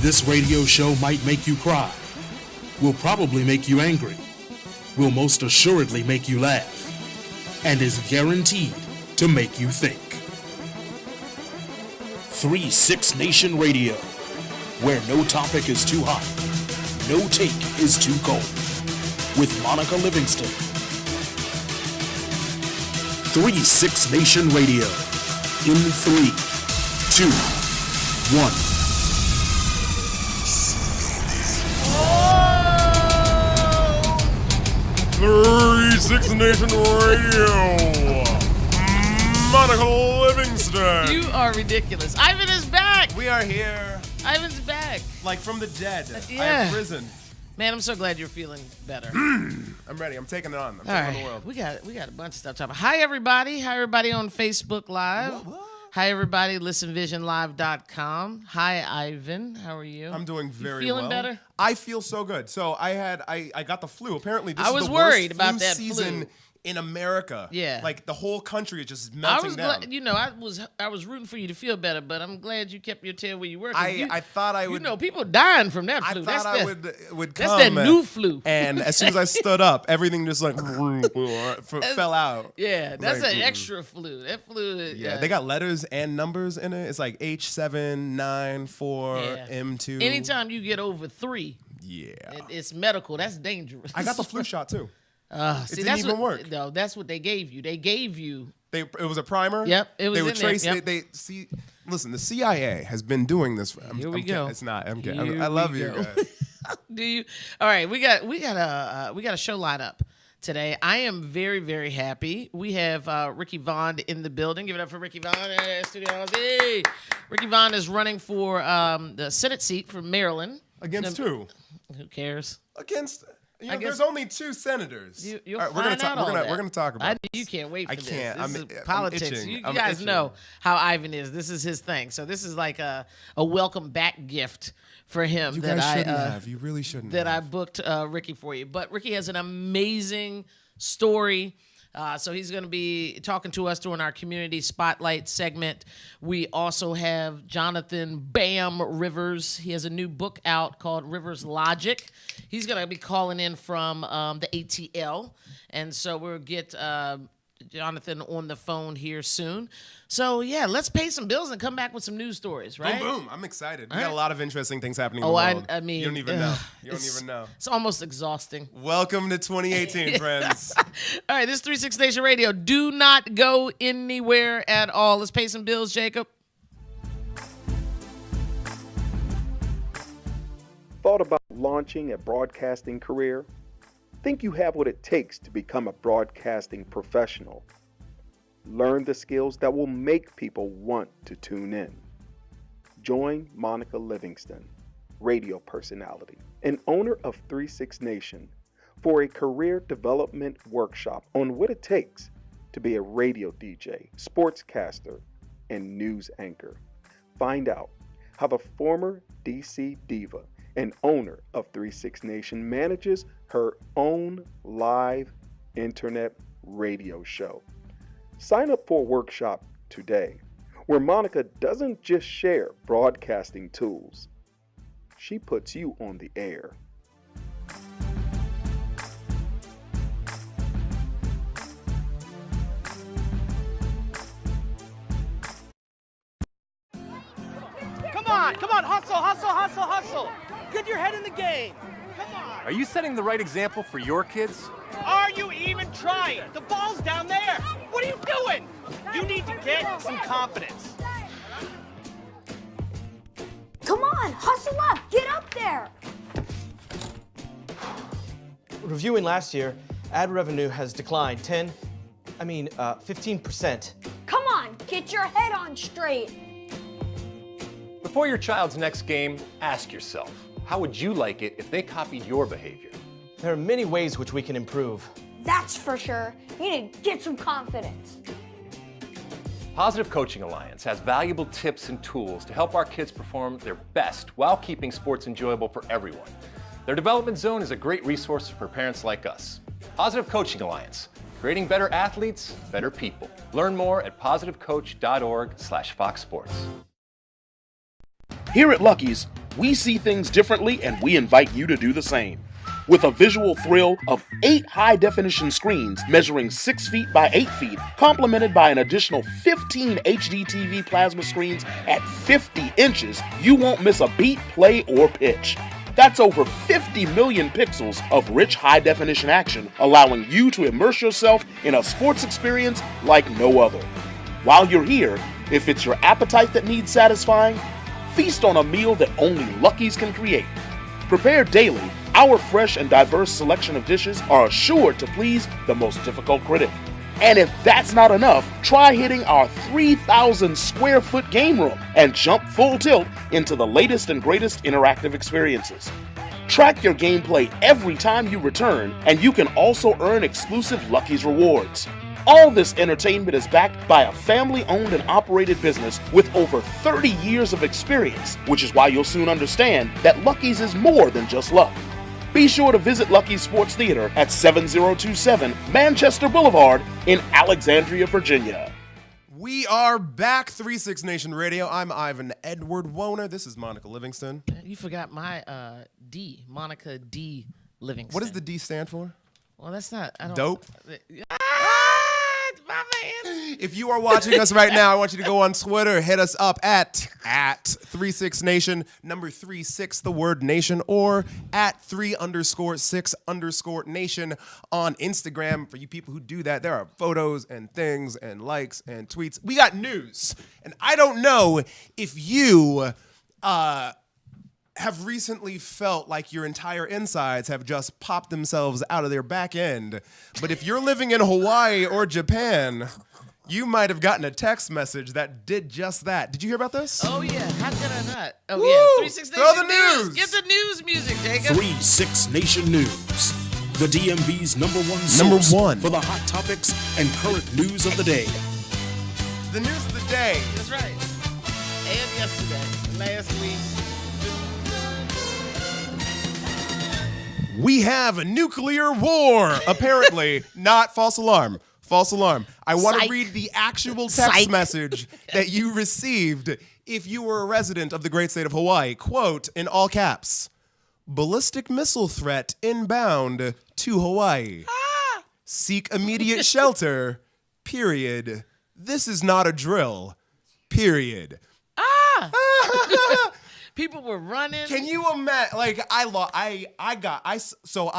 This radio show might make you cry, will probably make you angry, will most assuredly make you laugh, and is guaranteed to make you think. 3-6 Nation Radio, where no topic is too hot, no take is too cold, with Monica Livingston. 3-6 Nation Radio, in 3, 2, 1. 3-6 Nation Radio. Monica Livingston. You are ridiculous. Ivan is back. We are here. Ivan's back. Like from the dead. Yeah. I have risen. Man, I'm so glad you're feeling better. I'm ready. I'm taking it on. I'm taking on the world. We got a bunch of stuff to talk about. Hi, everybody. Hi, everybody on Facebook Live. What? Hi, everybody. ListenVisionLive.com. Hi, Ivan. How are you? I'm doing very feeling well. better? I feel so good. So I got the flu. Apparently, this I is was the worried worst about flu that season flu. in America. Yeah. Like the whole country is just I melting was down. glad, I was rooting for you to feel better, but I'm glad you kept your tail where you were. I thought I would. People dying from that I flu. thought I would That's come. that new flu. And as soon as I stood up, everything just like fell out. Yeah, that's Like, an extra flu. That flu. Yeah, they got letters and numbers in it. It's like H794 Yeah. M2. Anytime you get over 3, Yeah. it's medical. That's dangerous. I got the flu shot too. See, didn't that's even what, work. No, that's what they gave you. They gave you. It was a primer. Yep, it was They were in there, tracing. yep. They see. Listen, the CIA has been doing this. Here we go. It's not. I'm kidding. Here I love we you go. guys. Do you? All right, we got a show lineup today. I am very, very happy. We have Ricky Vaughn in the building. Give it up for Ricky Vaughn. Studios. Hey, Ricky Vaughn is running for the Senate seat from Maryland. Against who? Who cares? Against. I guess- there's only 2 senators. You'll All right, we're gonna find out all we're that. gonna talk about. I know this. you can't wait for I this. can't. This I'm is politics. itching. You I'm guys itching. know how Ivan is. This is his thing. So this is like a welcome back gift for him You that guys I shouldn't have. You really shouldn't. that I have. booked Ricky for you. But Ricky has an amazing story. So he's going to be talking to us during our community spotlight segment. We also have Jonathan Bam Rivers. He has a new book out called Rivers Logic. He's going to be calling in from the ATL. And so we'll get Jonathan on the phone here soon. So, yeah, let's pay some bills and come back with some news stories, right? Boom, boom. I'm excited. We All got right. a lot of interesting things happening in Oh, the I world. mean, you don't even know. You don't it's- even know. It's almost exhausting. Welcome to 2018, friends. All right, this is 3-6 Nation Radio. Do not go anywhere at all. Let's pay some bills, Jacob. Thought about launching a broadcasting career? Think you have what it takes to become a broadcasting professional? Learn the skills that will make people want to tune in. Join Monica Livingston, radio personality and owner of 3-6 Nation, for a career development workshop on what it takes to be a radio DJ, sportscaster, and news anchor. Find out how the former DC diva and owner of 3-6 Nation manages her own live internet radio show. Sign up for a workshop today where Monica doesn't just share broadcasting tools. She puts you on the air. Come on, hustle. Get your head in the game. Come on. Are you setting the right example for your kids? Are you even trying? The ball's down there. What are you doing? You need to get some confidence. Come on, hustle up, get up there. Reviewing last year, ad revenue has declined 15%. Come on, get your head on straight. Before your child's next game, ask yourself, how would you like it if they copied your behavior? There are many ways which we can improve. That's for sure. You need to get some confidence. Positive Coaching Alliance has valuable tips and tools to help our kids perform their best while keeping sports enjoyable for everyone. Their development zone is a great resource for parents like us. Positive Coaching Alliance, creating better athletes, better people. Learn more at positivecoach.org/Fox Sports. Here at Lucky's, We see things differently, and we invite you to do the same. With a visual thrill of 8 high-definition screens measuring 6 feet by 8 feet, complemented by an additional 15 HD TV plasma screens at 50 inches, you won't miss a beat, play, or pitch. That's over 50 million pixels of rich high-definition action, allowing you to immerse yourself in a sports experience like no other. While you're here, if it's your appetite that needs satisfying, feast on a meal that only Lucky's can create. Prepared daily, our fresh and diverse selection of dishes are assured to please the most difficult critic. And if that's not enough, try hitting our 3,000 square foot game room and jump full tilt into the latest and greatest interactive experiences. Track your gameplay every time you return, and you can also earn exclusive Lucky's rewards. All this entertainment is backed by a family-owned and operated business with over 30 years of experience, which is why you'll soon understand that Lucky's is more than just luck. Be sure to visit Lucky's Sports Theater at 7027 Manchester Boulevard in Alexandria, Virginia. We are back, 3-6 Nation Radio. I'm Ivan Edward Woner. This is Monica Livingston. You forgot my D, Monica D. Livingston. What does the D stand for? Well, that's not. I don't. Dope. My man. If you are watching us right now, I want you to go on Twitter, hit us up at 36 Nation, number 36, the word nation, or at 3_6_ nation on Instagram. For you people who do that, there are photos and things and likes and tweets. We got news. And I don't know if you have recently felt like your entire insides have just popped themselves out of their back end. But if you're living in Hawaii or Japan, you might have gotten a text message that did just that. Did you hear about this? Oh, yeah. How could I not? Oh, Woo! yeah. 3-6 Nation Throw the news. Get the news music, Jacob. 3-6 Nation News. The DMV's number one Number source one. for the hot topics and current news of the day. The news of the day. That's right. And yesterday, last week. We have a nuclear war, apparently. Not false alarm. False alarm. I want to Psych. read the actual text Psych. message that you received if you were a resident of the great state of Hawaii. Quote, in all caps, ballistic missile threat inbound to Hawaii. Seek immediate shelter, period. This is not a drill, period. People were running. Can you imagine? Like I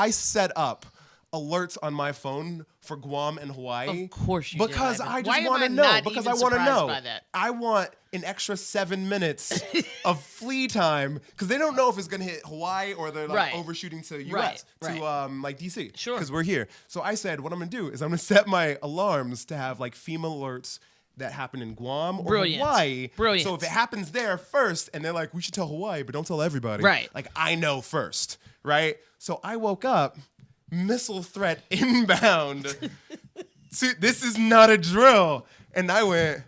set up alerts on my phone for Guam and Hawaii. Of course you did, because Ivan. I Why just am want I to know. not Because even I want to surprised know. by that? I want an extra 7 minutes of flee time because they don't know if it's gonna hit Hawaii or they're like Right. overshooting to US Right, to right. like DC. Sure. Because we're here. So I said what I'm gonna do is I'm gonna set my alarms to have like FEMA alerts that happen in Guam or Brilliant. Hawaii. Brilliant. So if it happens there first, and they're like, we should tell Hawaii, but don't tell everybody. Right. Like I know first, right? So I woke up, missile threat inbound. This is not a drill. And I went,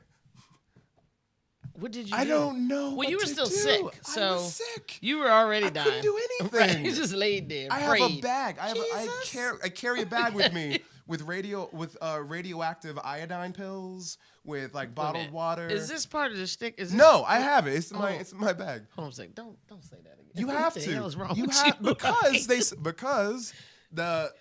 What did you I do? don't know. Well, what you were to still do. sick, I so was sick. you were already I dying. couldn't do anything. Right, you just laid there. I have prayed. a bag. I Jesus. carry a bag with me with radioactive iodine pills, with like bottled water. Is this part of the shtick? Is this No, I have it. It's in my bag. Hold on a second. Don't say that again. You What have the to. hell is wrong you with have you? because the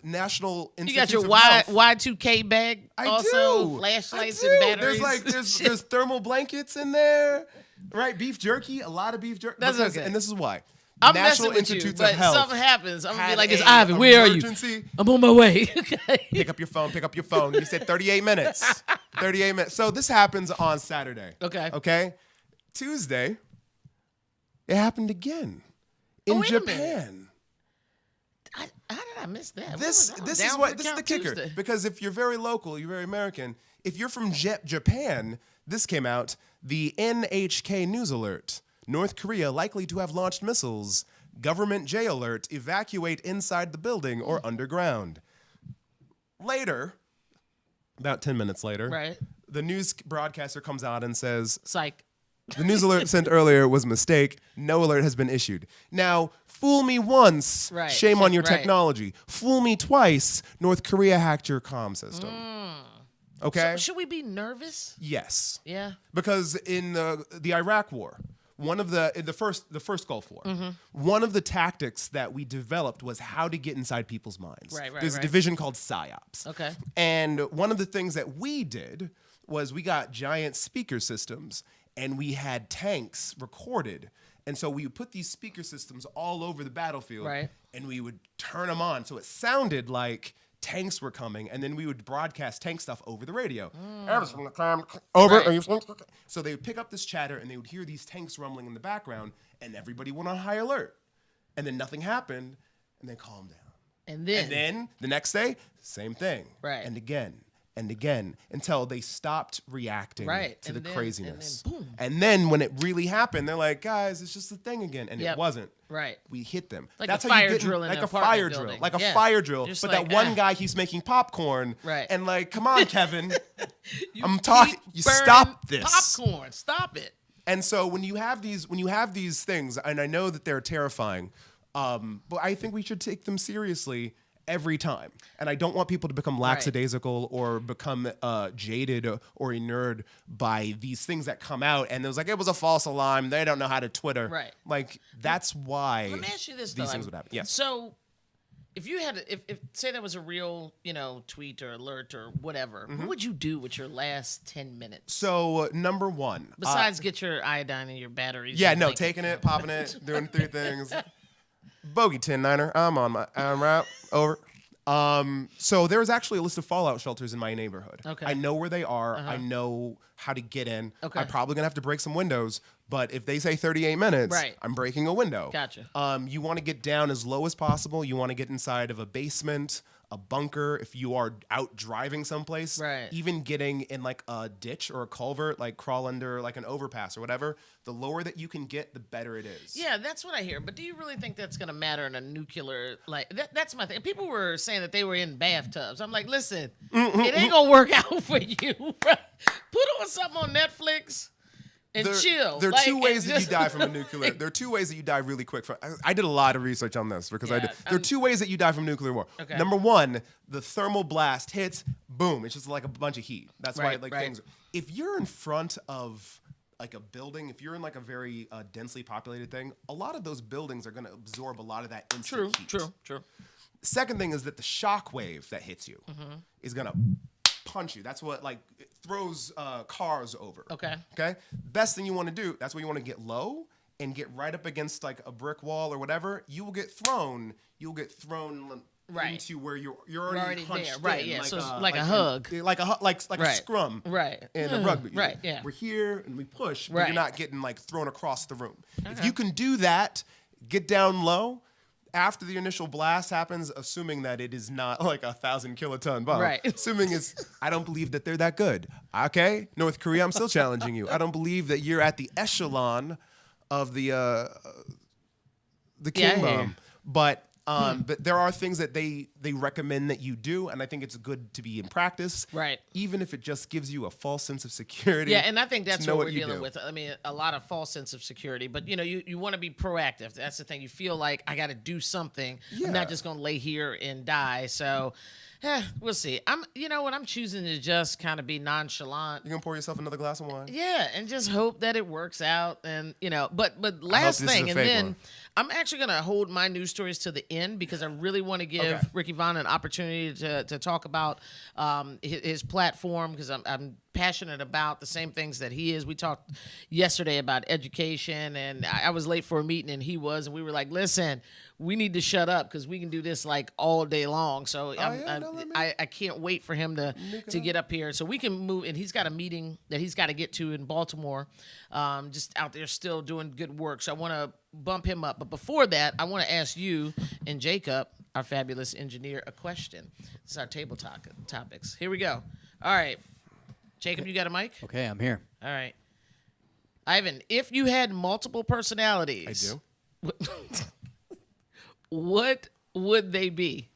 National You Institute got your of Health. Y2K bag. I also do. flashlights I do. and batteries. There's thermal blankets in there, right? Beef jerky, a lot of beef jerky. That's okay. And this is why. I'm National messing with you, Institutes but of Health something happens. I'm gonna be had like, "It's a Ivan. Where are you? emergency- I'm on my way." Pick up your phone. You said 38 minutes. 38 minutes. So this happens on Saturday. Okay. Tuesday, it happened again in wait a minute. Japan. How did I miss that? This What was I is down what for this is the Count kicker. Tuesday? Because if you're very local, you're very American. If you're from Japan, this came out. The NHK News Alert: North Korea likely to have launched missiles. Government J alert: evacuate inside the building or underground. Later, about 10 minutes later, Right. the news broadcaster comes out and says, Psych. the news alert sent earlier was a mistake. No alert has been issued. Now, fool me once, Right. shame on your Right. technology. Fool me twice, North Korea hacked your comm system. Okay? Should we be nervous? Yes. Yeah. Because in the Iraq war, one of the first Gulf War, one of the tactics that we developed was how to get inside people's minds. Right, There's a right. division called PSYOPs. Okay. And one of the things that we did was we got giant speaker systems and we had tanks recorded. And so we would put these speaker systems all over the battlefield, Right. and we would turn them on so it sounded like tanks were coming, and then we would broadcast tank stuff over the radio. Over. Right. So they would pick up this chatter, and they would hear these tanks rumbling in the background, and everybody went on high alert. And then nothing happened, and they calmed down. And then, And then the next day, same thing. Right. And again and again until they stopped reacting Right. to And the then- craziness. and then boom. And then when it really happened, they're like, guys, it's just a thing again. And Yep. it wasn't. Right. We hit them. Like That's a how you fire get drill in like an a apartment fire drill. building. Like a Yeah. fire drill. Just But like, that one ah. guy, he's making popcorn. Right. And like, come on, Kevin. You I'm talking. keep You burning stop this. popcorn. Stop it. And so when you have these things, and I know that they're terrifying, but I think we should take them seriously every time. And I don't want people to become lackadaisical or become jaded or inured by these things that come out. And it was like, it was a false alarm. They don't know how to Twitter. Right. Like, that's why Let me ask you this, these though. things would happen. Yes. So, if you had, if say that was a real, tweet or alert or whatever, Mm-hmm. what would you do with your last 10 minutes? So, number one. Besides get your iodine and your batteries. Yeah, and no, like- taking it, popping it, doing 3 things. Bogey 10-9er. I'm right. Over. So there's actually a list of fallout shelters in my neighborhood. Okay. I know where they are. I know how to get in. Okay. I'm probably gonna have to break some windows, but if they say 38 minutes, Right. I'm breaking a window. Gotcha. You want to get down as low as possible. You want to get inside of a basement, a bunker. If you are out driving someplace, Right. even getting in like a ditch or a culvert, like crawl under like an overpass or whatever, the lower that you can get, the better it is. Yeah, that's what I hear. But do you really think that's going to matter in a nuclear, that's my thing. People were saying that they were in bathtubs. I'm like, listen, it ain't going to work out for you. Put on something on Netflix and chill. There are Like, two and ways that you just- die from a nuclear. There are 2 ways that you die really quick from. I did a lot of research on this because Yeah, there are 2 ways that you die from nuclear war. Okay. Number one, the thermal blast hits, boom, it's just like a bunch of heat. That's why Right, like right. things. If you're in front of like a building, if you're in like a very densely populated thing, a lot of those buildings are going to absorb a lot of that instant heat. True. Second thing is that the shock wave that hits you Mm-hmm. is gonna punch you. That's what like it throws cars over. Okay. Okay. Best thing you want to do. That's where you want to get low and get right up against like a brick wall or whatever. You will get thrown. You'll get thrown Right. into where you're already there, hunched right, in, yeah, so it's a- like a hug. like a a Right. scrum. Right. In a rugby. Right, yeah. We're here and we push, but Right. you're not getting like thrown across the room. If you can do that, get down low. After the initial blast happens, assuming that it is not like 1,000 kiloton bomb, Right. assuming I don't believe that they're that good. Okay, North Korea, I'm still challenging you. I don't believe that you're at the echelon of the Yeah, I king hear you. bomb, but there are things that they recommend that you do, and I think it's good to be in practice, Right. Even if it just gives you a false sense of security. Yeah, and I think to that's know what we're you dealing do. with. I mean, a lot of false sense of security, but you want to be proactive. That's the thing. You feel like I got to do something. Yeah. I'm not just going to lay here and die. So, we'll see. I'm choosing to just kind of be nonchalant. You gonna pour yourself another glass of wine? Yeah, and just hope that it works out. And but last this is thing, a and fake then one. I'm actually gonna hold my news stories to the end because I really want to give Okay. Ricky Vaughn an opportunity to talk about his platform because I'm passionate about the same things that he is. We talked yesterday about education, and I was late for a meeting, and he was, and we were like, listen, we need to shut up because we can do this like all day long. So I can't wait for him to get up here so we can move. And he's got a meeting that he's got to get to in Baltimore, just out there still doing good work. So I want to bump him up. But before that, I want to ask you and Jacob, our fabulous engineer, a question. This is our table topics. Here we go. All right. Jacob, you got a mic? Okay, I'm here. All right. Ivan, if you had multiple personalities. I do. What would they be?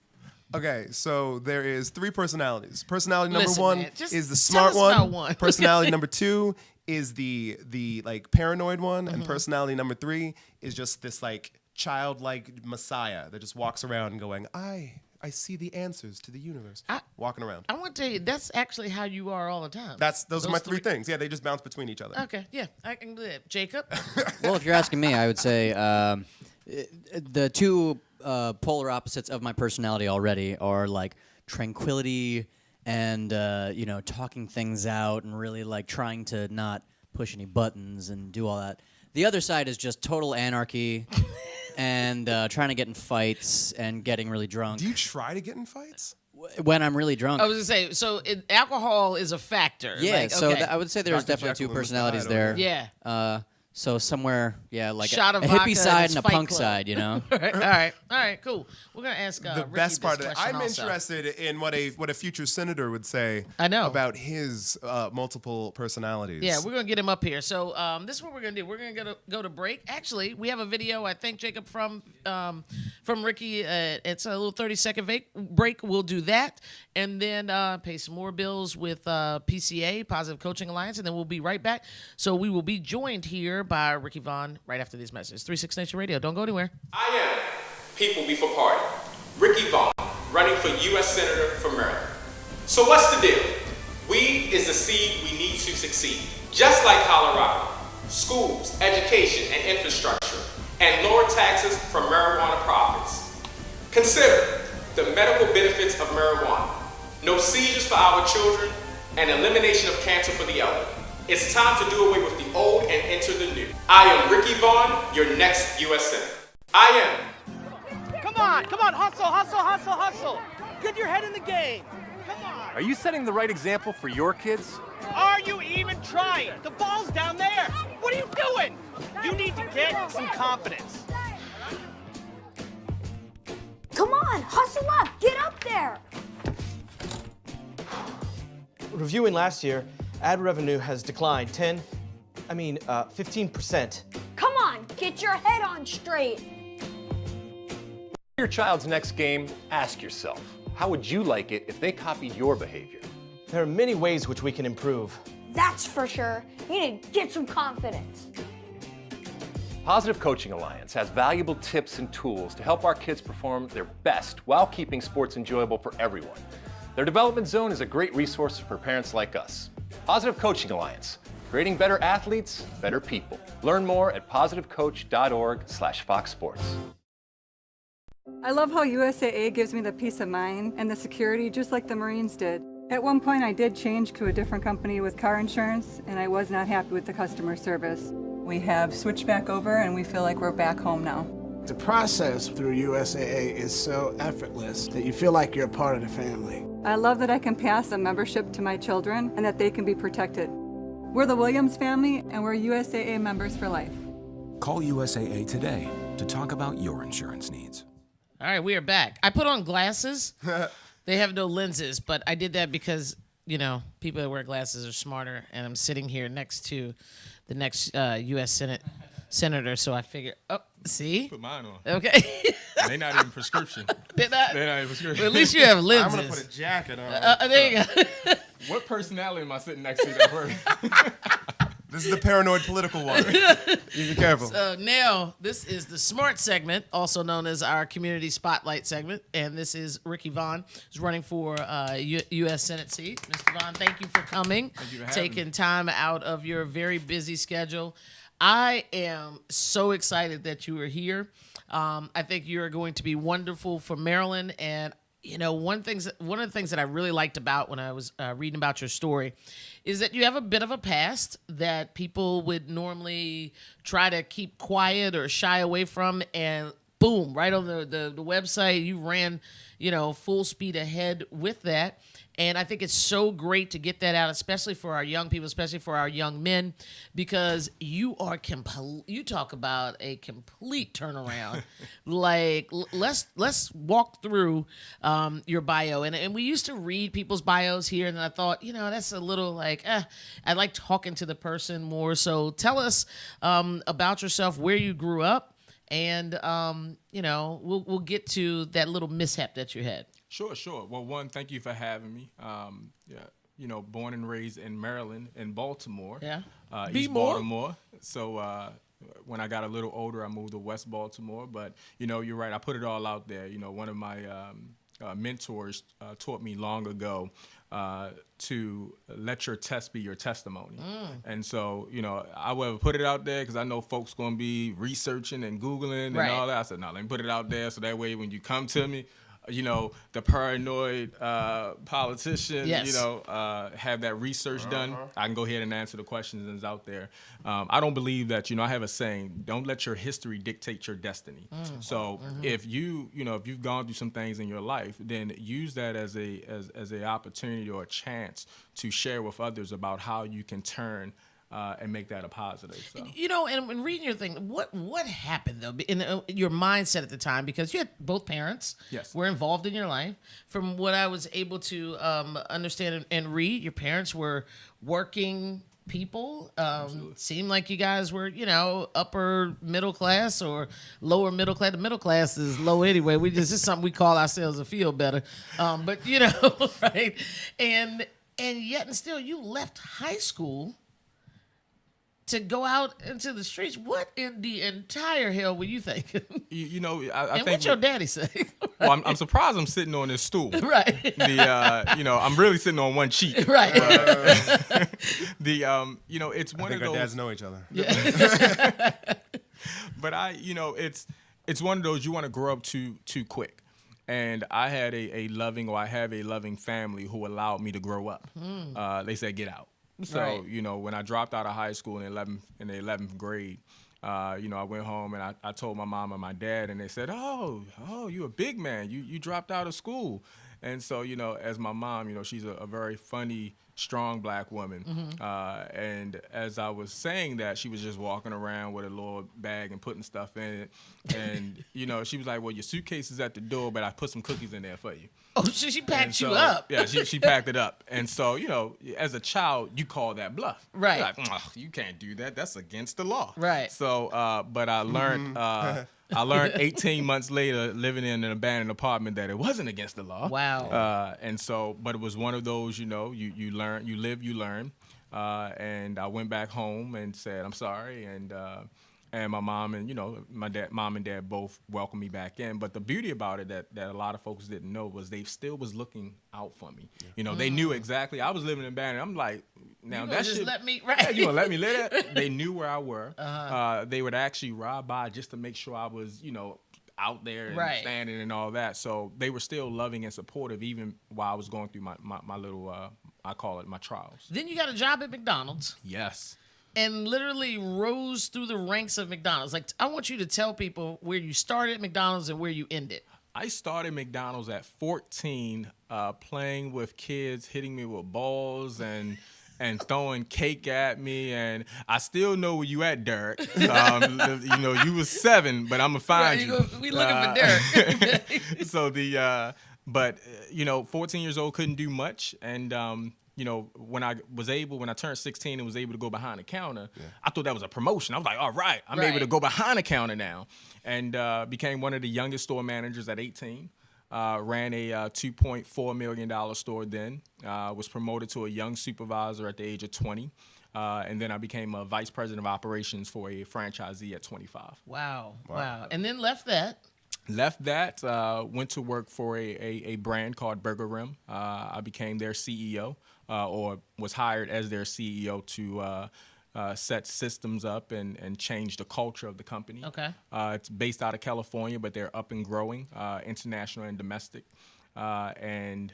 Okay, so there is 3 personalities. Personality number Listen, 1 man, just is the tell smart us about one. one. Personality number 2 is the like paranoid one, Mm-hmm. and personality number 3 is just this like childlike messiah that just walks around going, I I see the answers to the universe. Walking around. I want to tell you, that's actually how you are all the time. Those are my three things. Yeah, they just bounce between each other. Okay, yeah, I can do that. Jacob? Well, if you're asking me, I would say the two polar opposites of my personality already are like tranquility and talking things out and really like trying to not push any buttons and do all that. The other side is just total anarchy and trying to get in fights and getting really drunk. Do you try to get in fights? When I'm really drunk. I was going to say, so alcohol is a factor. Yeah, like, so okay. I would say there's Dr. definitely Jekyll two and Mr. personalities Hyde there. over Yeah. So somewhere, like Shot a of vodka hippie side it's and a Fight punk Club. side, All right, cool. We're gonna ask The Ricky best part this of it, question I'm also. interested in what a future senator would say. I know. About his multiple personalities. Yeah, we're gonna get him up here. So this is what we're gonna do. We're gonna go to break. Actually, we have a video. I think Jacob from Ricky. It's a little 30-second break. We'll do that, and then pay some more bills with PCA, Positive Coaching Alliance, and then we'll be right back. So we will be joined here by Ricky Vaughn right after these messages. 36 Nation Radio. Don't go anywhere. I am People Before Party, Ricky Vaughn, running for U.S. Senator for Maryland. So what's the deal? Weed is the seed we need to succeed. Just like Colorado, schools, education, and infrastructure, and lower taxes for marijuana profits. Consider the medical benefits of marijuana, no seizures for our children, and elimination of cancer for the elderly. It's time to do away with the old and enter the new. I am Ricky Vaughn, your next U.S. Senator. I am. Come on, hustle. Get your head in the game. Come on. Are you setting the right example for your kids? Are you even trying? The ball's down there. What are you doing? You need to get some confidence. Come on, hustle up, get up there. Reviewing last year, ad revenue has declined 15%. Come on, get your head on straight. Your child's next game, ask yourself, how would you like it if they copied your behavior? There are many ways which we can improve. That's for sure. You need to get some confidence. Positive Coaching Alliance has valuable tips and tools to help our kids perform their best while keeping sports enjoyable for everyone. Their development zone is a great resource for parents like us. Positive Coaching Alliance, creating better athletes, better people. Learn more at positivecoach.org/Fox Sports. I love how USAA gives me the peace of mind and the security just like the Marines did. At one point I did change to a different company with car insurance and I was not happy with the customer service. We have switched back over and we feel like we're back home now. The process through USAA is so effortless that you feel like you're a part of the family. I love that I can pass a membership to my children and that they can be protected. We're the Williams family and we're USAA members for life. Call USAA today to talk about your insurance needs. All right, we are back. I put on glasses. They have no lenses, but I did that because, people that wear glasses are smarter, and I'm sitting here next to the next U.S. Senator, so I figured, see? Put mine on. Okay. They're not even prescription. They're not even prescription. Well, at least you have lenses. I'm going to put a jacket on. There you go. What personality am I sitting next to that work? This is the paranoid political one. You be careful. So now, this is the SMART segment, also known as our Community Spotlight segment. And this is Ricky Vaughn, who's running for U.S. Senate seat. Mr. Vaughn, thank you for coming. Thank you for having taking me. time out of your very busy schedule. I am so excited that you are here. I think you're going to be wonderful for Maryland. And one of the things that I really liked about when I was reading about your story is that you have a bit of a past that people would normally try to keep quiet or shy away from, and boom, right on the website, you ran, full speed ahead with that. And I think it's so great to get that out, especially for our young people, especially for our young men, because you talk about a complete turnaround. Like, let's walk through your bio. And we used to read people's bios here, and I thought, that's a little like, I like talking to the person more. So tell us about yourself, where you grew up, and we'll get to that little mishap that you had. Sure. Well, one, thank you for having me. Born and raised in Maryland, in Baltimore. Yeah. East Baltimore. So when I got a little older, I moved to West Baltimore. But, you're right. I put it all out there. One of my mentors taught me long ago to let your test be your testimony. And so, I will put it out there because I know folks going to be researching and Googling and all that. I said, no, let me put it out there so that way when you come to me, the paranoid politician, have that research done. I can go ahead and answer the questions that's out there. I don't believe that, I have a saying, don't let your history dictate your destiny. So if if you've gone through some things in your life, then use that as a opportunity or a chance to share with others about how you can turn and make that a positive. So. And when reading your thing, what happened though in your mindset at the time? Because you had both parents were involved in your life. From what I was able to understand and read, your parents were working people. Seemed like you guys were, upper middle class or lower middle class. The middle class is low anyway. This is something we call ourselves to feel better. But right? And yet and still, you left high school to go out into the streets. What in the entire hell were you thinking? I think what's your daddy say? Well, I'm surprised I'm sitting on this stool. Right. I'm really sitting on one cheek. Right. It's one of those. Our dads know each other. Yeah. But it's one of those you want to grow up too quick. And I had I have a loving family who allowed me to grow up. They said, get out. So, when I dropped out of high school in the 11th grade, I went home and I told my mom and my dad, and they said, oh, you're a big man. You dropped out of school. And so, as my mom, she's a very funny, strong black woman. And as I was saying that, she was just walking around with a little bag and putting stuff in it. And, she was like, well, your suitcase is at the door, but I put some cookies in there for you. Oh, so she packed you up. Yeah, she packed it up. And so, as a child, you call that bluff. Right. You're like, you can't do that. That's against the law. Right. So, but I learned, I learned 18 months later, living in an abandoned apartment, that it wasn't against the law. Wow. And so, but it was one of those, you learn, you live, you learn. And I went back home and said, I'm sorry. And my mom and, mom and dad both welcomed me back in. But the beauty about it that a lot of folks didn't know was they still was looking out for me. They knew exactly. I was living in Bannon. I'm like, now you that just shit. let me, Yeah, you gonna let me live that? They knew where I were. They would actually ride by just to make sure I was, out there and standing and all that. So they were still loving and supportive even while I was going through my little, I call it my trials. Then you got a job at McDonald's. Yes. And literally rose through the ranks of McDonald's. Like, I want you to tell people where you started at McDonald's and where you ended. I started McDonald's at 14, playing with kids, hitting me with balls and throwing cake at me. And I still know where you at, Derek. You was 7, but I'm gonna find you. We looking for Derek. So 14 years old, couldn't do much. And, when I turned 16 and was able to go behind the counter, I thought that was a promotion. I was like, all right, I'm able to go behind the counter now. And became one of the youngest store managers at 18. Ran a $2.4 million store then. Was promoted to a young supervisor at the age of 20. And then I became a vice president of operations for a franchisee at 25. Wow. And then left that. Left that, went to work for a brand called Burger Rim. I became their CEO, or was hired as their CEO to set systems up and change the culture of the company. Okay. It's based out of California, but they're up and growing, international and domestic. And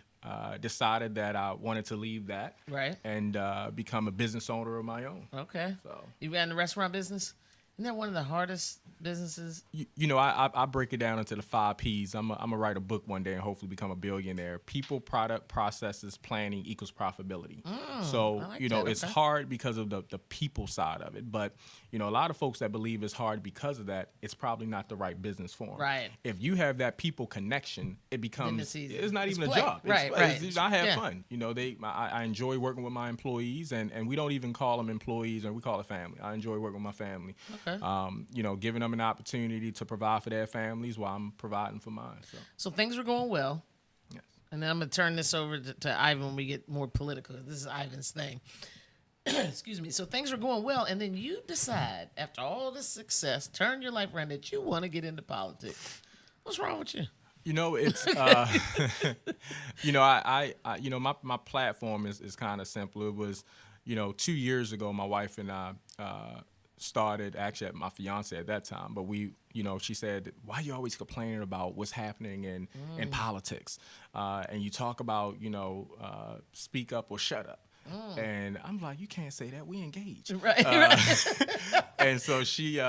decided that I wanted to leave that and become a business owner of my own. Okay. So you got in the restaurant business? Isn't that one of the hardest businesses? I break it down into the 5 Ps. I'm gonna write a book one day and hopefully become a billionaire. People, product, processes, planning equals profitability. So it's hard because of the people side of it. But a lot of folks that believe it's hard because of that, it's probably not the right business for them. Right. If you have that people connection, it becomes it's not even play. a job. Right. I have fun. I enjoy working with my employees, and we don't even call them employees, and we call it family. I enjoy working with my family. Okay. Giving them an opportunity to provide for their families while I'm providing for mine. So things were going well. Yes. And then I'm going to turn this over to Ivan when we get more political. This is Ivan's thing. Excuse me. So things were going well, and then you decide, after all this success, turn your life around, that you want to get into politics. What's wrong with you? You know, it's you know, I you know, my platform is kind of simple. It was, you know, 2 years ago, my wife and I started, actually my fiance at that time, but we, you know, she said, why are you always complaining about what's happening in politics? And you talk about, you know, speak up or shut up. And I'm like, you can't say that. We engage. Right. And so she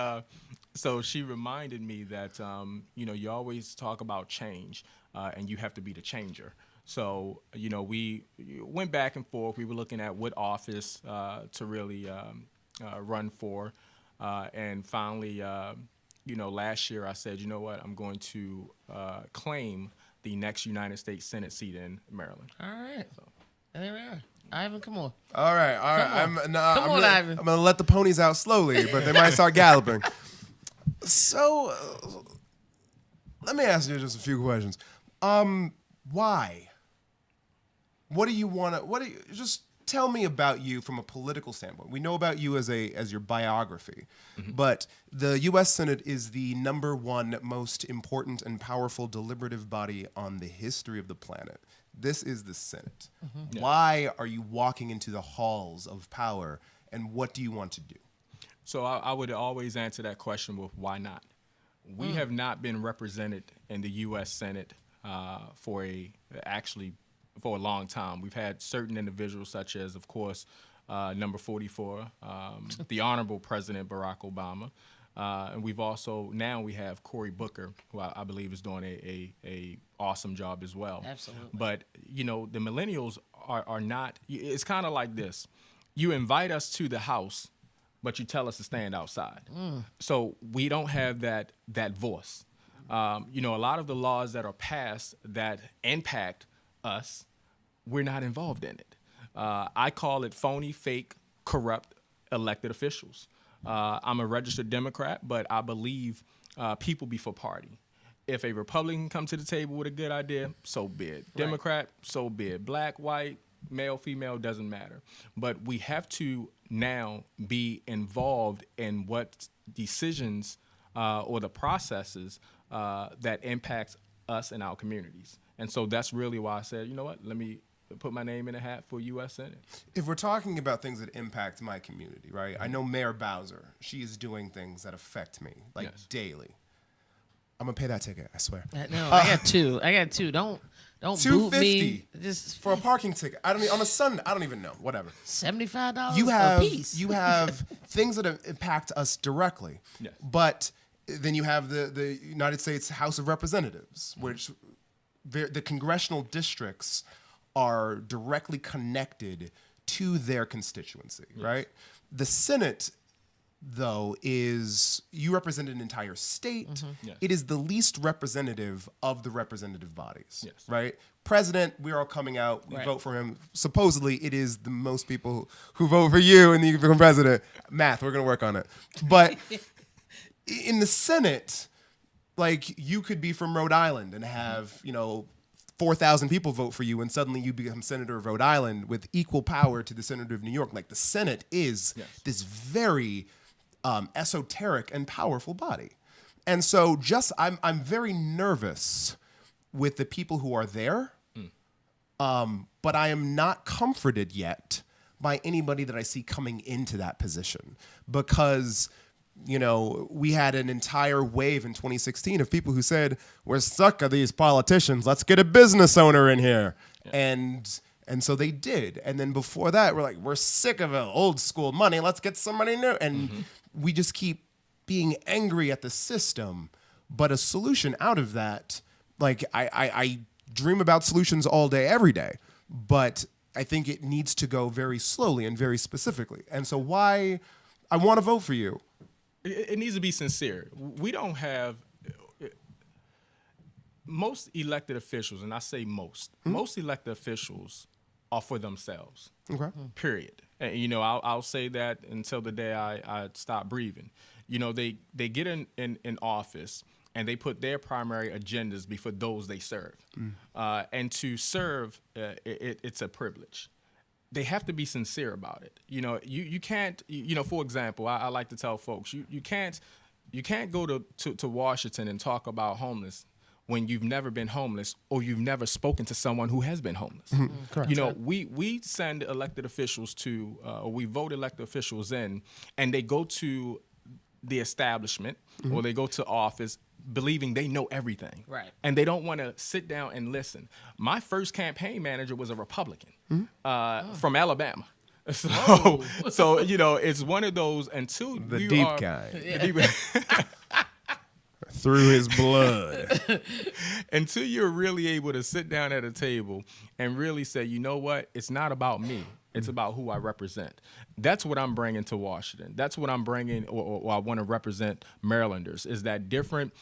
reminded me that, you know, you always talk about change, and you have to be the changer. So, you know, we went back and forth. We were looking at what office to really run for. And finally, you know, last year I said, you know what, I'm going to claim the next United States Senate seat in Maryland. All right. So. And there we are. Ivan, come on. All right. Come on, Ivan. I'm gonna let the ponies out slowly, but they might start galloping. So, let me ask you just a few questions. Why? What do you want to? Just tell me about you from a political standpoint. We know about you as your biography, but the U.S. Senate is the #1 most important and powerful deliberative body on the history of the planet. This is the Senate. Why are you walking into the halls of power, and what do you want to do? So I would always answer that question with why not? We have not been represented in the U.S. Senate for a long time. We've had certain individuals such as, of course, number 44, the Honorable President Barack Obama. And we've also, now we have Cory Booker, who I believe is doing a awesome job as well. Absolutely. But, you know, the millennials are not, it's kind of like this. You invite us to the house, but you tell us to stand outside. So we don't have that voice. You know, a lot of the laws that are passed that impact us, we're not involved in it. I call it phony, fake, corrupt elected officials. I'm a registered Democrat, but I believe people before party. If a Republican come to the table with a good idea, so be it. Right. Democrat, so be it. Black, white, male, female, doesn't matter. But we have to now be involved in what decisions or the processes that impacts us and our communities. And so that's really why I said, you know what, let me put my name in a hat for U.S. Senate. If we're talking about things that impact my community, right? I know Mayor Bowser. She is doing things that affect me, like daily. I'm gonna pay that ticket, I swear. No, I got two. Don't boot me. Just for a parking ticket. I don't on a Sunday. I don't even know. Whatever. $75 a piece. You have things that impact us directly. Yes. But then you have the United States House of Representatives, which the congressional districts are directly connected to their constituency, right? The Senate, though, you represent an entire state. Yes. It is the least representative of the representative bodies, right? President, we're all coming out, we vote for him. Supposedly, it is the most people who vote for you and you become president. Math, we're gonna work on it. But in the Senate, like, you could be from Rhode Island and have, 4,000 people vote for you, and suddenly you become senator of Rhode Island with equal power to the senator of New York. Like, the Senate is this very esoteric and powerful body. And so I'm very nervous with the people who are there, but I am not comforted yet by anybody that I see coming into that position, because we had an entire wave in 2016 of people who said, we're sick of these politicians. Let's get a business owner in here. Yeah. And so they did. And then before that, we're like, we're sick of old school money. Let's get somebody new. And we just keep being angry at the system. But a solution out of that, like, I dream about solutions all day, every day. But I think it needs to go very slowly and very specifically. And so why I want to vote for you. It needs to be sincere. We don't have most elected officials, and I say most elected officials are for themselves. Okay. Period. And, I'll say that until the day I stop breathing. They get in office and they put their primary agendas before those they serve. And to serve, it's a privilege. They have to be sincere about it. You can't, for example, I like to tell folks, you can't go to Washington and talk about homeless when you've never been homeless or you've never spoken to someone who has been homeless. Correct. You know, we send elected officials to, or we vote elected officials in, and they go to the establishment or they go to office believing they know everything. Right. And they don't want to sit down and listen. My first campaign manager was a Republican from Alabama. So you know, it's one of those until The you deep are, guy. the deep- Through his blood. until you're really able to sit down at a table and really say, you know what, it's not about me. It's about who I represent. That's what I'm bringing to Washington. That's what I'm bringing, or I want to represent Marylanders, is that different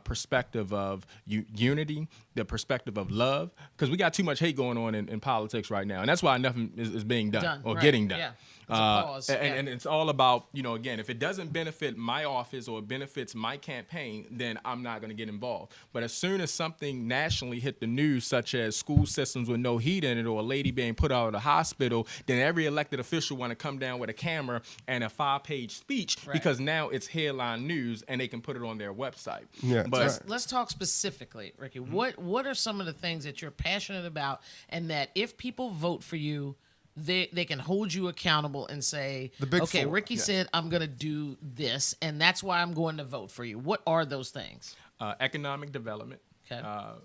perspective of unity, the perspective of love, because we got too much hate going on in politics right now. And that's why nothing is being done or right. getting done. Yeah. It's a pause. And it's all about, you know, again, if it doesn't benefit my office or it benefits my campaign, then I'm not going to get involved. But as soon as something nationally hit the news, such as school systems with no heat in it or a lady being put out of the hospital, then every elected official want to come down with a camera and a 5-page speech because now it's headline news and they can put it on their website. Yeah, but Let's talk specifically, Ricky. What are some of the things that you're passionate about, and that if people vote for you, they can hold you accountable and say, The big okay, four. Ricky said I'm going to do this, and that's why I'm going to vote for you. What are those things? economic development, Okay.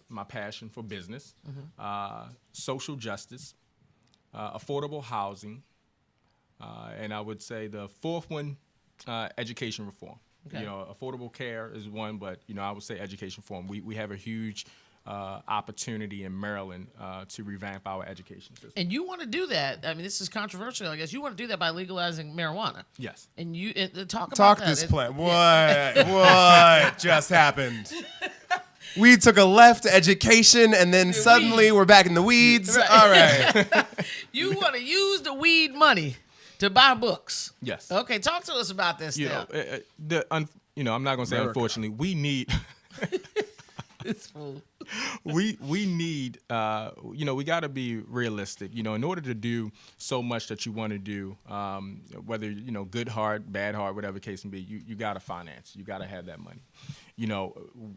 my passion for business, social justice, affordable housing, and I would say the fourth one, education reform. Okay. You know, affordable care is one, but you know, I would say education reform. We have a huge opportunity in Maryland to revamp our education system. And you want to do that. I mean, this is controversial, I guess. You want to do that by legalizing marijuana. Yes. And you talk about Talk that. this plan. What just happened? We took a left to education, and then suddenly we're back in the weeds. Right. All right. You want to use the weed money to buy books. Yes. Okay, talk to us about this You now. know, I'm not going to say America. unfortunately. We need. This fool. we need we got to be realistic, you know, in order to do so much that you want to do, whether good heart, bad heart, whatever the case may be, you got to finance, you got to have that money. You know,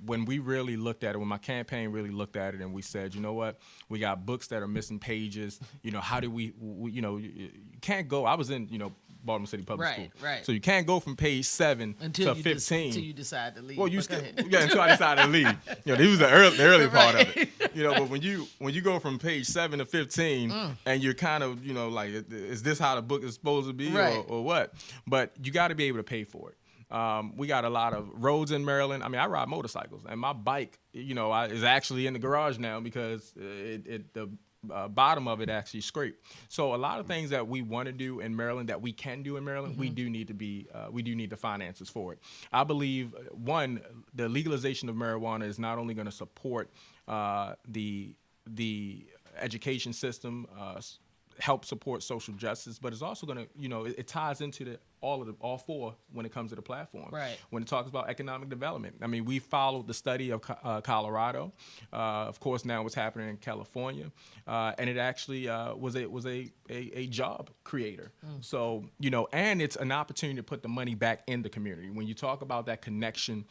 when we really looked at it, when my campaign really looked at it, and we said, you know what, we got books that are missing pages, you know, how do we you can't go. I was in Baltimore City Public School, right. so you can't go from page 7 to 15 until you decide to leave. Well, you But go still ahead. until I decided to leave. This was the early part of it. But when you go from page 7 to 15, and you're kind of like, is this how the book is supposed to be, Right. or what? But you got to be able to pay for it. We got a lot of roads in Maryland. I mean, I ride motorcycles, and my bike, is actually in the garage now because the bottom of it actually scraped. So a lot of things that we want to do in Maryland, that we can do in Maryland, we do need the finances for it. I believe, one, the legalization of marijuana is not only going to support the education system, help support social justice, but it's also going to, it ties into all four when it comes to the platform. Right. When it talks about economic development, I mean, we followed the study of Colorado, of course now what's happening in California, and it actually was a job creator. So and it's an opportunity to put the money back in the community. When you talk about that connection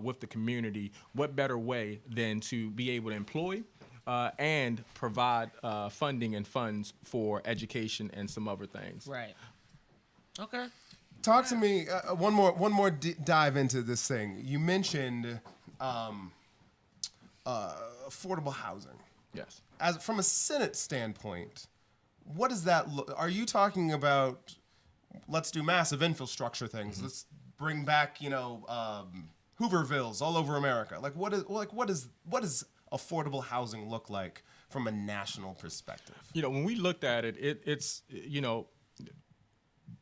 with the community, what better way than to be able to employ and provide funding and funds for education and some other things. Right. Okay. Talk to me one more dive into this thing. You mentioned affordable housing. Yes. As from a Senate standpoint, what does that look? Are you talking about let's do massive infrastructure things? Let's bring back Hoovervilles all over America. What does affordable housing look like from a national perspective? When we looked at it, it's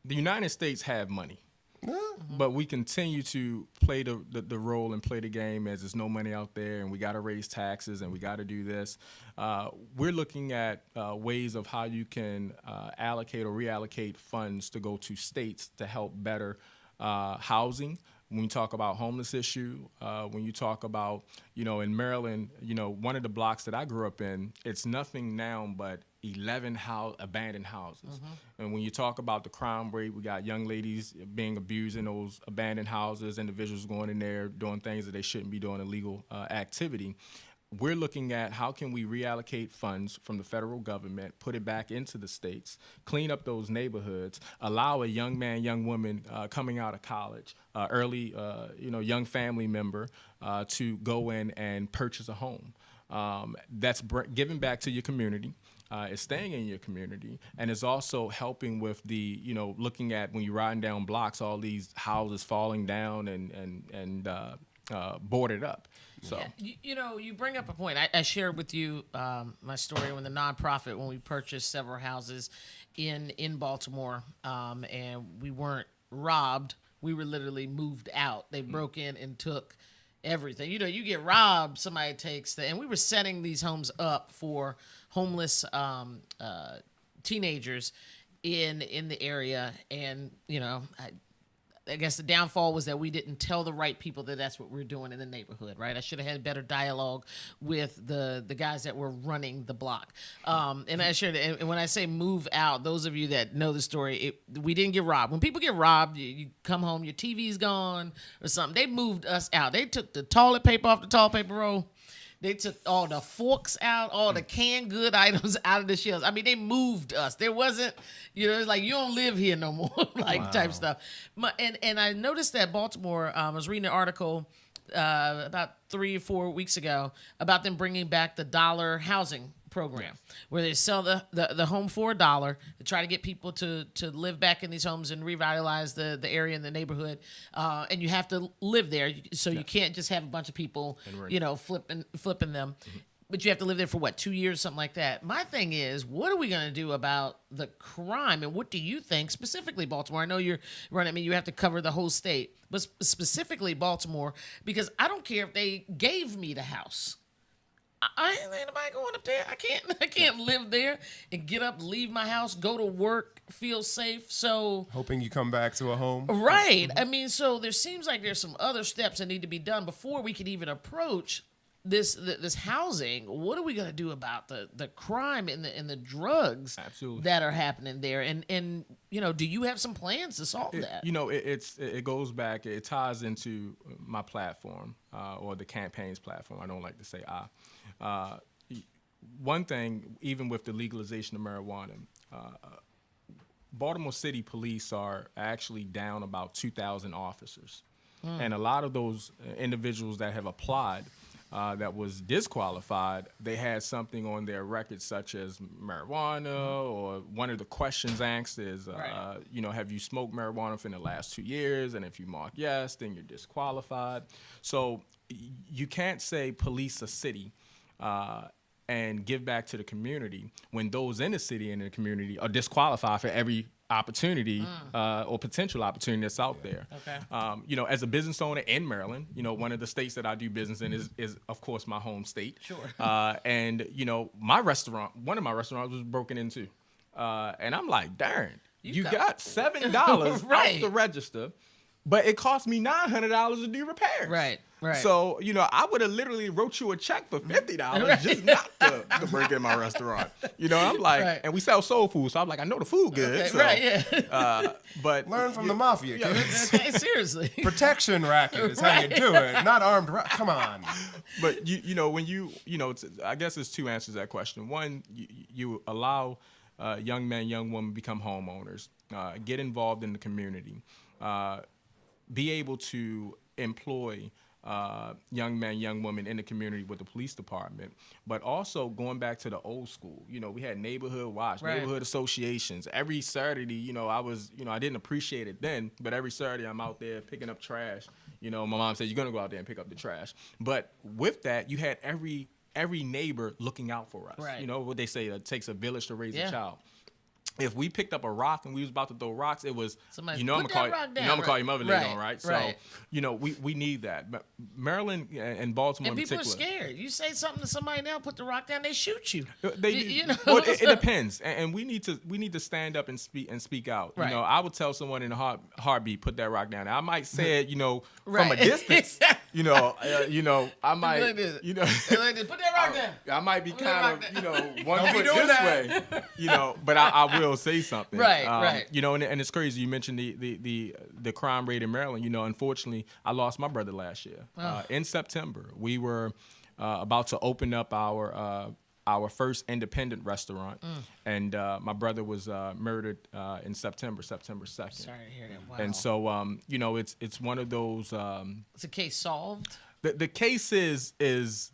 the United States have money. But we continue to play the role and play the game as there's no money out there, and we got to raise taxes, and we got to do this. We're looking at ways of how you can allocate or reallocate funds to go to states to help better housing. When you talk about homeless issue, when you talk about, in Maryland, one of the blocks that I grew up in, it's nothing now but 11 abandoned houses. And when you talk about the crime rate, we got young ladies being abused in those abandoned houses, individuals going in there doing things that they shouldn't be doing, illegal activity. We're looking at how can we reallocate funds from the federal government, put it back into the states, clean up those neighborhoods, allow a young man, young woman coming out of college, early, young family member to go in and purchase a home. That's giving back to your community. It's staying in your community, and it's also helping with the, looking at when you're riding down blocks, all these houses falling down and boarded up. So you bring up a point. I shared with you my story when the nonprofit, when we purchased several houses in Baltimore, and we weren't robbed. We were literally moved out. They broke in and took everything. You get robbed, somebody takes and we were setting these homes up for homeless teenagers in the area, and I guess the downfall was that we didn't tell the right people that that's what we're doing in the neighborhood, right? I should have had better dialogue with the guys that were running the block. And I shared it. And when I say move out, those of you that know the story, we didn't get robbed. When people get robbed, you come home, your TV's gone or something. They moved us out. They took the toilet paper off the toilet paper roll. They took all the forks out, all the canned good items out of the shelves. I mean, they moved us. There wasn't, it's like, you don't live here no more, type stuff. And I noticed that Baltimore, I was reading an article about 3 or 4 weeks ago about them bringing back the dollar housing program, where they sell the home for $1 to try to get people to live back in these homes and revitalize the area and the neighborhood. And you have to live there, so you can't just have a bunch of people, flipping them. But you have to live there for 2 years, something like that. My thing is, what are we going to do about the crime? And what do you think, specifically Baltimore? I know you're running, you have to cover the whole state, but specifically Baltimore, because I don't care if they gave me the house. I ain't anybody going up there. I can't live there and get up, leave my house, go to work, feel safe. So hoping you come back to a home. Right. So there seems like there's some other steps that need to be done before we can even approach this housing. What are we going to do about the crime and the drugs that are happening there? And do you have some plans to solve that? It goes back. It ties into my platform or the campaign's platform. I don't like to say I. One thing, even with the legalization of marijuana, Baltimore City Police are actually down about 2,000 officers. And a lot of those individuals that have applied that was disqualified, they had something on their record such as marijuana, or one of the questions asked is, have you smoked marijuana within the last 2 years? And if you mark yes, then you're disqualified. So you can't say police a city and give back to the community when those in the city and in the community are disqualified for every opportunity or potential opportunity that's out there. Okay. As a business owner in Maryland, one of the states that I do business in is of course my home state. Sure. And one of my restaurants was broken into. And I'm like, darn, you got $7 off the register, but it cost me $900 to do repairs. Right. So, I would have literally wrote you a check for $50 just not to break in my restaurant. I'm like, and we sell soul food, so I'm like, I know the food good. Okay, so, but learn from the mafia, kids. Okay, seriously. Protection racket is how you do it, not armed. Come on. But when I guess there's two answers to that question. One, you allow young men, young women become homeowners, get involved in the community, be able to employ young men, young women in the community with the police department, but also going back to the old school. We had neighborhood watch, neighborhood associations. Every Saturday, I didn't appreciate it then, but every Saturday I'm out there picking up trash. My mom said, you're going to go out there and pick up the trash. But with that, you had every neighbor looking out for us. Right. What they say, it takes a village to raise a child. If we picked up a rock and we was about to throw rocks, it was, I'm gonna call your mother later on, right? So, we need that. But Maryland and Baltimore and in particular. And people are scared. You say something to somebody now, put the rock down, they shoot you. Well, it depends, and we need to stand up and speak out. Right. I would tell someone in a heartbeat, put that rock down. I might say it, from a distance. you know, I might, like this. you know, Like this. Put that rock down. I might be Put that kind rock of, down. one Don't be foot doing this that. way, but I will say something. Right, right. And it's crazy. You mentioned the crime rate in Maryland. Unfortunately, I lost my brother last year. In September, we were about to open up our first independent restaurant, and my brother was murdered in September 2nd. Sorry to hear that. Wow. And so, it's one of those. Is the case solved? The case is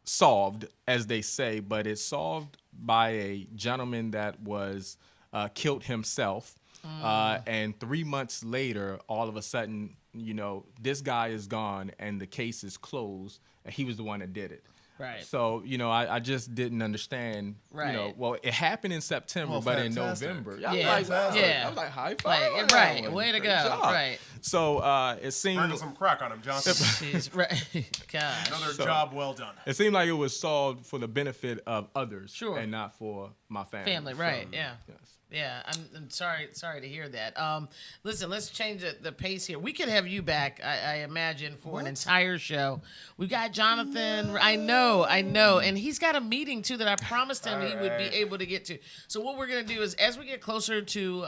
solved, as they say, but it's solved by a gentleman that was killed himself. And 3 months later, all of a sudden, this guy is gone and the case is closed. And he was the one that did it. Right. So, I just didn't understand, Right. well, it happened in September, but in November. Yeah. I was like, high five. Like, right. Way to Great go. job. Right. So, it seemed. Sprinkle some crack on him, Johnson. Jeez, right. Gosh. Another job well done. It seemed like it was solved for the benefit of others, Sure. and not for my family. Family, right? So, Yeah. yes. Yeah, I'm sorry to hear that. Listen, let's change the pace here. We could have you back, I imagine, for an entire show. We got Jonathan. No. I know, and he's got a meeting too that I promised him he would be able to get to. So what we're gonna do is, as we get closer to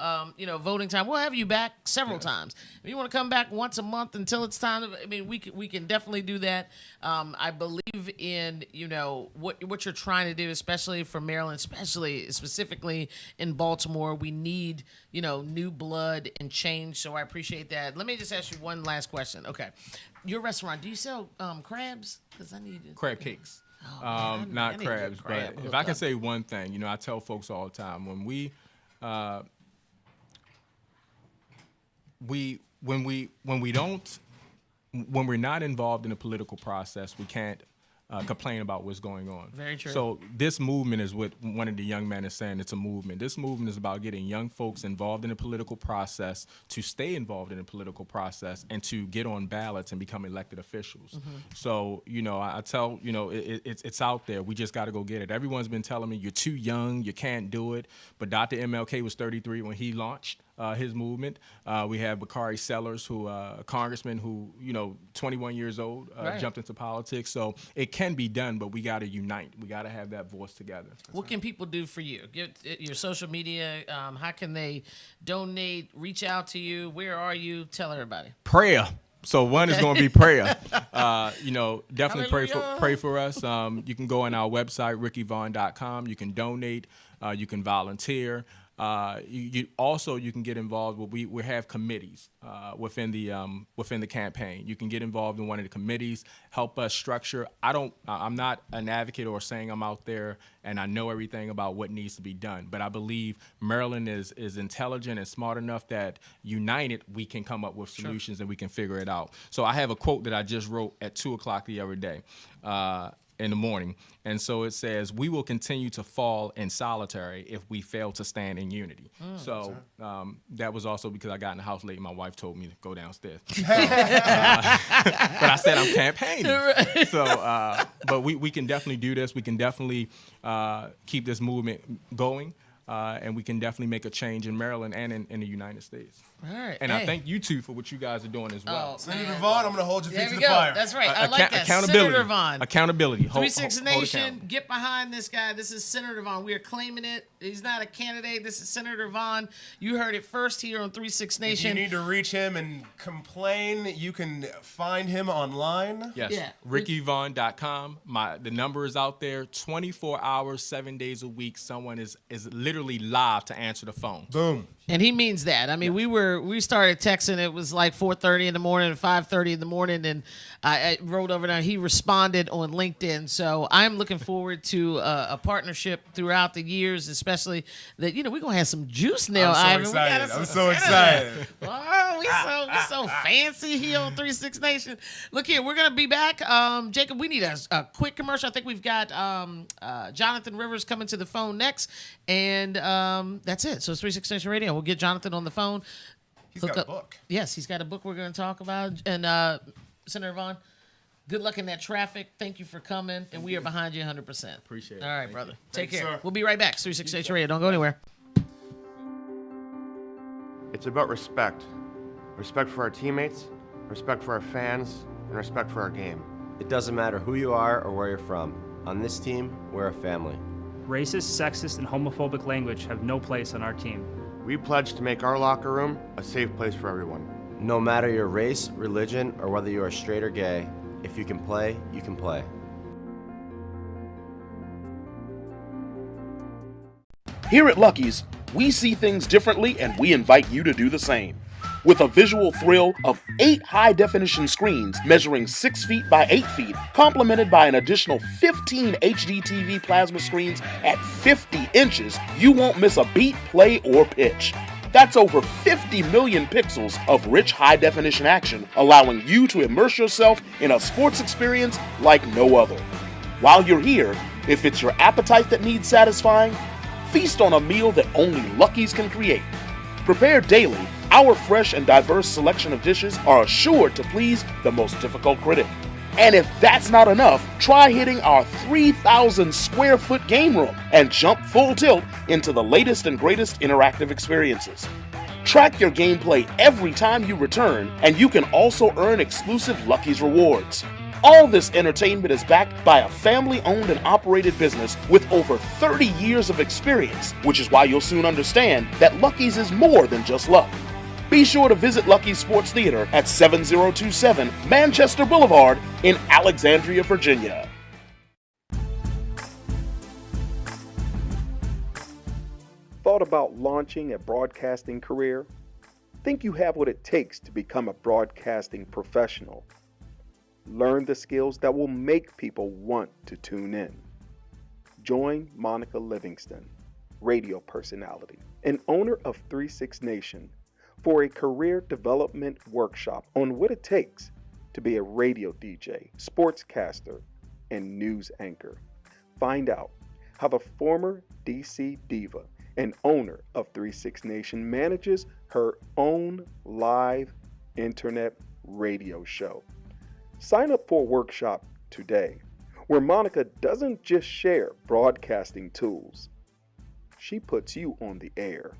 voting time, we'll have you back several times. If you want to come back once a month until it's time, we can definitely do that. I believe in what you're trying to do, especially for Maryland, specifically in Baltimore. We need new blood and change. So I appreciate that. Let me just ask you one last question. Okay, your restaurant, do you sell crabs? Because I need crab cakes. Oh, man, I not need to crabs, get crab but if hooked I can up. say one thing, I tell folks all the time when we're not involved in the political process, we can't complain about what's going on. Very true. So this movement is what one of the young men is saying. It's a movement. This movement is about getting young folks involved in the political process, to stay involved in the political process, and to get on ballots and become elected officials. So, I tell, it's out there. We just got to go get it. Everyone's been telling me, you're too young, you can't do it. But Dr. MLK was 33 when he launched his movement. We have Bakari Sellers, who a congressman who, 21 years old, Right. jumped into politics. So it can be done, but we got to unite. We got to have that voice together. What can people do for you? Give your social media. How can they donate? Reach out to you. Where are you? Tell everybody. Prayer. So one is going to be prayer. Definitely pray for us. You can go on our website, rickyvaughn.com. You can donate. You can volunteer. You can get involved. We have committees within the campaign. You can get involved in one of the committees. Help us structure. I'm not an advocate or saying I'm out there and I know everything about what needs to be done. But I believe Maryland is intelligent and smart enough that united we can come up with solutions and we can figure it out. So I have a quote that I just wrote at 2:00 the other day. In the morning. And so it says, we will continue to fall in solitary if we fail to stand in unity. So that was also because I got in the house late and my wife told me to go downstairs. So, but I said I'm campaigning. Right. So, but we can definitely do this. We can definitely keep this movement going. And we can definitely make a change in Maryland and in the United States. All right. And I thank you two for what you guys are doing as well. Senator Vaughn, I'm going to hold your feet There to we the go. fire. That's right. I like that. Accountability. Senator Vaughn. Accountability. 3-6 Hold Nation, accountable. get behind this guy. This is Senator Vaughn. We are claiming it. He's not a candidate. This is Senator Vaughn. You heard it first here on 3-6 If Nation. you need to reach him and complain, you can find him online. Yes. Yeah. RickyVaughn.com. The number is out there. 24 hours, 7 days a week. Someone is literally live to answer the phone. Boom. And he means that. I mean, we started texting. It was like 4:30 in the morning and 5:30 in the morning, and I wrote over there. He responded on LinkedIn. So I'm looking forward to a partnership throughout the years, especially that we're gonna have some juice now. I'm so excited. Oh, we so fancy here on 3-6 Nation. Look here, we're gonna be back. Jacob, we need a quick commercial. I think we've got Jonathan Rivers coming to the phone next, and that's it. So it's 3-6 Nation Radio. We'll get Jonathan on the phone. He's got a book. Yes, he's got a book we're going to talk about. And Senator Vaughn, good luck in that traffic. Thank you for coming, and we are behind you 100%. Appreciate it. All right, Thank brother. you. Take Thanks, care. sir. We'll be right back. 3-6 Nation Radio. Don't go anywhere. It's about respect. Respect for our teammates, respect for our fans, and respect for our game. It doesn't matter who you are or where you're from. On this team, we're a family. Racist, sexist, and homophobic language have no place on our team. We pledge to make our locker room a safe place for everyone. No matter your race, religion, or whether you are straight or gay, if you can play, you can play. Here at Lucky's, we see things differently and we invite you to do the same. With a visual thrill of 8 high-definition screens measuring 6 feet by 8 feet, complemented by an additional 15 HD TV plasma screens at 50 inches, you won't miss a beat, play, or pitch. That's over 50 million pixels of rich high-definition action, allowing you to immerse yourself in a sports experience like no other. While you're here, if it's your appetite that needs satisfying, feast on a meal that only Lucky's can create. Prepared daily, our fresh and diverse selection of dishes are assured to please the most difficult critic. And if that's not enough, try hitting our 3,000 square foot game room and jump full tilt into the latest and greatest interactive experiences. Track your gameplay every time you return, and you can also earn exclusive Lucky's rewards. All this entertainment is backed by a family-owned and operated business with over 30 years of experience, which is why you'll soon understand that Lucky's is more than just luck. Be sure to visit Lucky's Sports Theater at 7027 Manchester Boulevard in Alexandria, Virginia. Thought about launching a broadcasting career? Think you have what it takes to become a broadcasting professional? Learn the skills that will make people want to tune in. Join Monica Livingston, radio personality and owner of 36 Nation, for a career development workshop on what it takes to be a radio DJ, sportscaster, and news anchor. Find out how the former DC diva and owner of 36 Nation manages her own live internet radio show. Sign up for a workshop today where Monica doesn't just share broadcasting tools, she puts you on the air.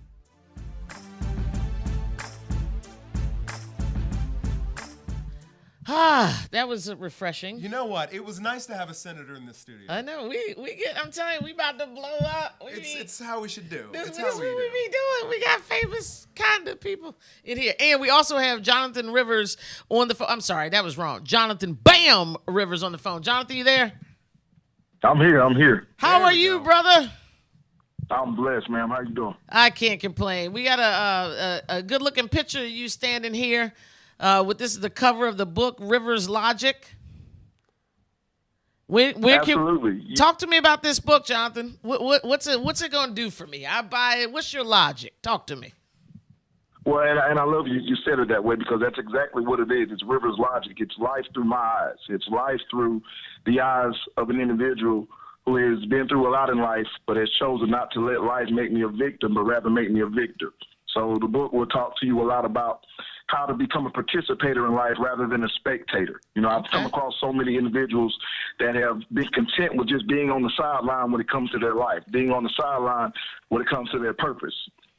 That was refreshing. You know what? It was nice to have a senator in the studio. I know. I'm telling you, we about to blow up. It's how we should do. This It's is how what we we do. be doing. We got famous kind of people in here. And we also have Jonathan Rivers on the phone. I'm sorry, that was wrong. Jonathan Bam Rivers on the phone. Jonathan, you there? I'm here. How are you, brother? I'm blessed, ma'am. How you doing? I can't complain. We got a good-looking picture of you standing here. This is the cover of the book Rivers Logic. Absolutely. Talk to me about this book, Jonathan. What's it going to do for me? I buy it. What's your logic? Talk to me. Well, and I love you said it that way because that's exactly what it is. It's Rivers Logic. It's life through my eyes. It's life through the eyes of an individual who has been through a lot in life, but has chosen not to let life make me a victim, but rather make me a victor. So the book will talk to you a lot about how to become a participator in life rather than a spectator. You know, I've come across so many individuals that have been content with just being on the sideline when it comes to their life, being on the sideline when it comes to their purpose.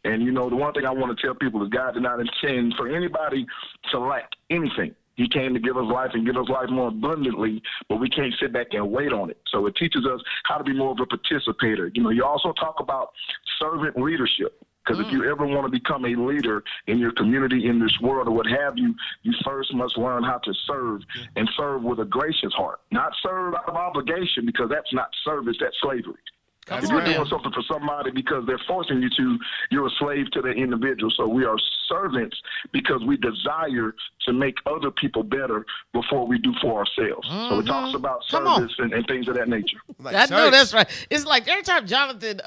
And, you know, the one thing I want to tell people is God did not intend for anybody to lack anything. He came to give us life and give us life more abundantly, but we can't sit back and wait on it. So it teaches us how to be more of a participator. You know, you also talk about servant leadership. Because if you ever want to become a leader in your community, in this world, or what have you, you first must learn how to serve and serve with a gracious heart. Not serve out of obligation, because that's not service, that's slavery. If you're doing something for somebody because they're forcing you to, you're a slave to the individual. So we are servants because we desire to make other people better before we do for ourselves. So it talks about service and things of that nature. I know that's right. It's like every time Jonathan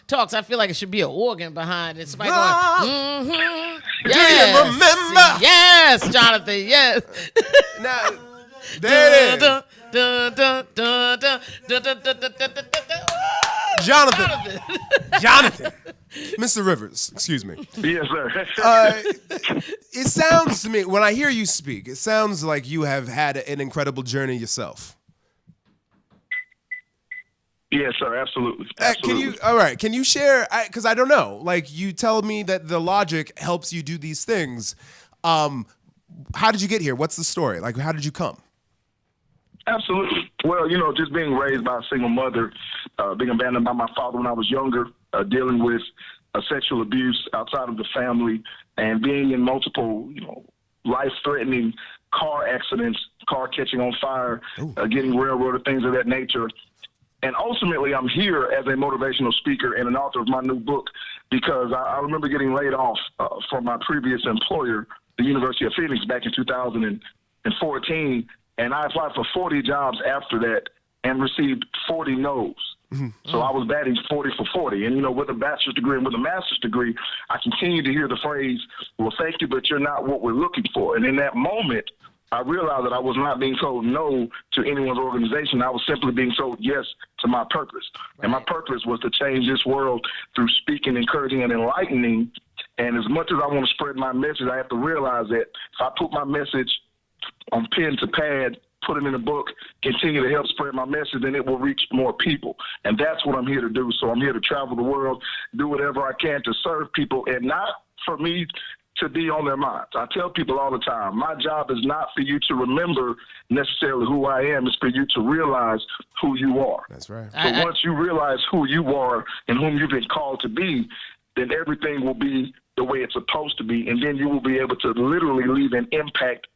talks, I feel like it should be an organ behind it. Somebody going, yes. Do you remember? Yes, Jonathan, yes. Now, there it is. Jonathan. Mr. Rivers, excuse me. Yes, sir. It sounds to me, when I hear you speak, it sounds like you have had an incredible journey yourself. Yes, sir. Absolutely. Absolutely. Can you share, because I don't know, like you tell me that the logic helps you do these things. how did you get here? What's the story? Like, how did you come? Absolutely. Well, just being raised by a single mother, being abandoned by my father when I was younger, dealing with sexual abuse outside of the family, and being in multiple, life-threatening car accidents, car catching on fire, getting railroaded, things of that nature. And ultimately, I'm here as a motivational speaker and an author of my new book because I remember getting laid off from my previous employer, the University of Phoenix, back in 2014. And I applied for 40 jobs after that and received 40 no's. So I was batting 40 for 40. And, with a bachelor's degree and with a master's degree, I continue to hear the phrase, well, thank you, but you're not what we're looking for. And in that moment, I realized that I was not being told no to anyone's organization. I was simply being told yes to my purpose. Right. And my purpose was to change this world through speaking, encouraging, and enlightening. And as much as I want to spread my message, I have to realize that if I put my message on pen to pad, put it in a book, continue to help spread my message, then it will reach more people. And that's what I'm here to do. So I'm here to travel the world, do whatever I can to serve people, and not for me to be on their minds. I tell people all the time, my job is not for you to remember necessarily who I am. It's for you to realize who you are. That's right. So once you realize who you are and whom you've been called to be, then everything will be the way it's supposed to be. And then you will be able to literally leave an impact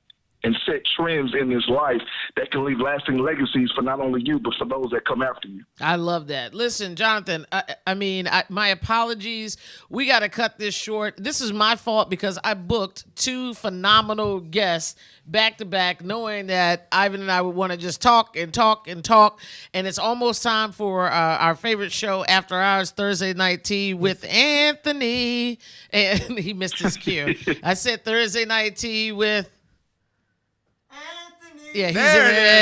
and set trends in this life that can leave lasting legacies for not only you, but for those that come after you. I love that. Listen, Jonathan, my apologies. We got to cut this short. This is my fault because I booked 2 phenomenal guests back to back, knowing that Ivan and I would want to just talk and talk and talk. And it's almost time for our favorite show, After Hours, Thursday Night Tea with Anthony. And he missed his cue. I said Thursday Night Tea with... Yeah,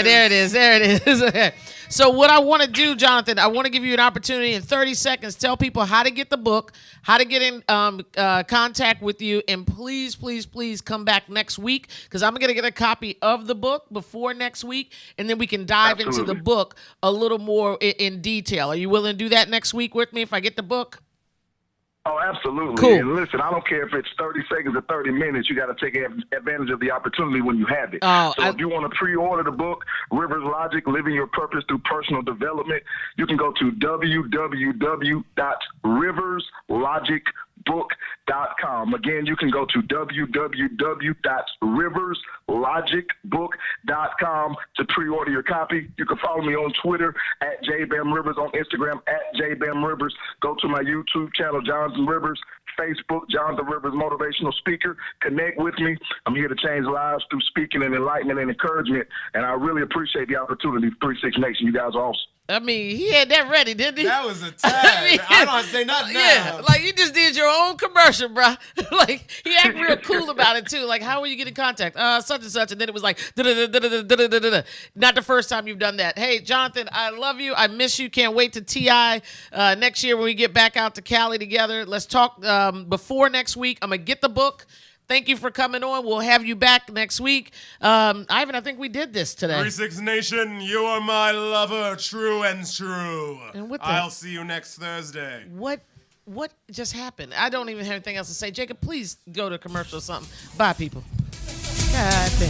there it is. Okay. So what I want to do, Jonathan, I want to give you an opportunity in 30 seconds. Tell people how to get the book, how to get in contact with you, and please, please, please come back next week because I'm going to get a copy of the book before next week, and then we can dive into the book a little more in detail. Are you willing to do that next week with me if I get the book? Oh, absolutely. Cool. And listen, I don't care if it's 30 seconds or 30 minutes. You got to take advantage of the opportunity when you have it. If you want to pre-order the book, Rivers Logic, Living Your Purpose Through Personal Development, you can go to www.riverslogicbook.com. Again, you can go to www.riverslogicbook.com to pre-order your copy. You can follow me on Twitter at JBamRivers, on Instagram at JBamRivers. Go to my YouTube channel, Jonathan Rivers, Facebook, Jonathan Rivers Motivational Speaker. Connect with me. I'm here to change lives through speaking and enlightenment and encouragement, and I really appreciate the opportunity. 36 Nation, you guys are awesome. I mean, he had that ready, didn't he? That was a tag. I don't have to say nothing now. Yeah, like you just did your own commercial, bro. Like he acted real cool about it too. Like, how will you get in contact? Such and such, and then it was like, da-da-da-da-da-da-da-da-da. Not the first time you've done that. Hey, Jonathan, I love you. I miss you. Can't wait to TI next year when we get back out to Cali together. Let's talk before next week. I'm gonna get the book. Thank you for coming on. We'll have you back next week. Ivan, I think we did this today. 36 Nation, you are my lover, true and true. And what I'll see you next Thursday. What just happened? I don't even have anything else to say. Jacob, please go to commercial or something. Bye, people. God damn.